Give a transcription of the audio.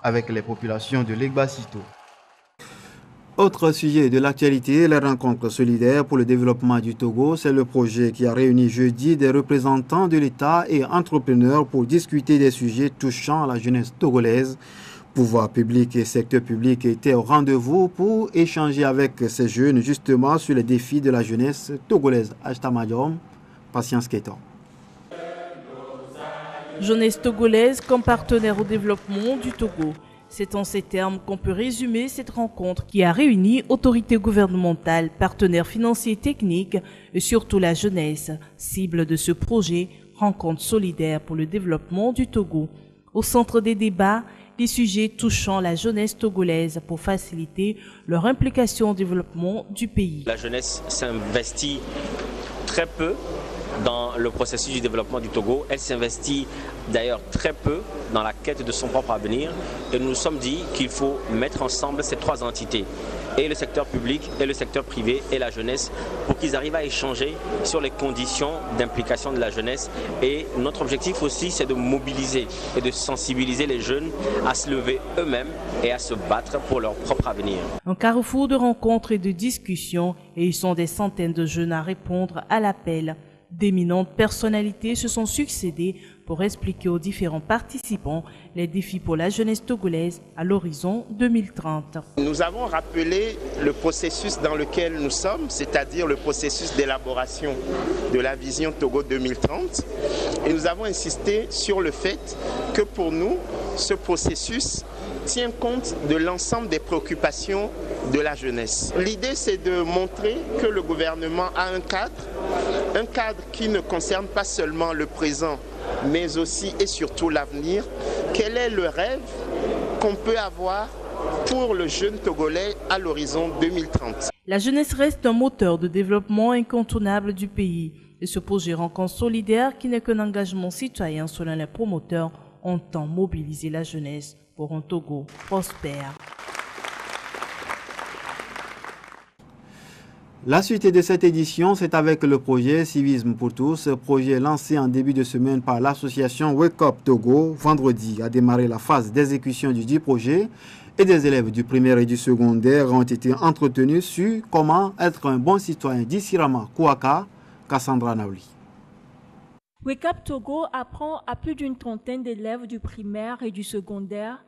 avec les populations de l'Egbasito. Autre sujet de l'actualité, la rencontre solidaire pour le développement du Togo. C'est le projet qui a réuni jeudi des représentants de l'État et entrepreneurs pour discuter des sujets touchant la jeunesse togolaise. Pouvoir public et secteur public étaient au rendez-vous pour échanger avec ces jeunes justement sur les défis de la jeunesse togolaise. Ashtamadjom, Patience Keton. Jeunesse togolaise comme partenaire au développement du Togo. C'est en ces termes qu'on peut résumer cette rencontre qui a réuni autorités gouvernementales, partenaires financiers et techniques et surtout la jeunesse, cible de ce projet, rencontre solidaire pour le développement du Togo. Au centre des débats, des sujets touchant la jeunesse togolaise pour faciliter leur implication au développement du pays. La jeunesse s'investit très peu dans le processus du développement du Togo. Elle s'investit d'ailleurs très peu dans la quête de son propre avenir. Et nous nous sommes dit qu'il faut mettre ensemble ces trois entités, et le secteur public, et le secteur privé, et la jeunesse, pour qu'ils arrivent à échanger sur les conditions d'implication de la jeunesse. Et notre objectif aussi, c'est de mobiliser et de sensibiliser les jeunes à se lever eux-mêmes et à se battre pour leur propre avenir. Un carrefour de rencontres et de discussions, et ils sont des centaines de jeunes à répondre à l'appel. D'éminentes personnalités se sont succédées pour expliquer aux différents participants les défis pour la jeunesse togolaise à l'horizon 2030. Nous avons rappelé le processus dans lequel nous sommes, c'est-à-dire le processus d'élaboration de la vision Togo 2030. Et nous avons insisté sur le fait que pour nous, ce processus tient compte de l'ensemble des préoccupations de la jeunesse. L'idée, c'est de montrer que le gouvernement a un cadre qui ne concerne pas seulement le présent, mais aussi et surtout l'avenir. Quel est le rêve qu'on peut avoir pour le jeune Togolais à l'horizon 2030? La jeunesse reste un moteur de développement incontournable du pays. Et ce projet rencontre solidaire, qui n'est qu'un engagement citoyen selon les promoteurs, entend mobiliser la jeunesse pour un Togo prospère. La suite de cette édition, c'est avec le projet Civisme pour tous, projet lancé en début de semaine par l'association Wake Up Togo. Vendredi a démarré la phase d'exécution du dit projet et des élèves du primaire et du secondaire ont été entretenus sur comment être un bon citoyen d'Isirama Kouaka, Cassandra Naouli. Wake Up Togo apprend à plus d'une trentaine d'élèves du primaire et du secondaire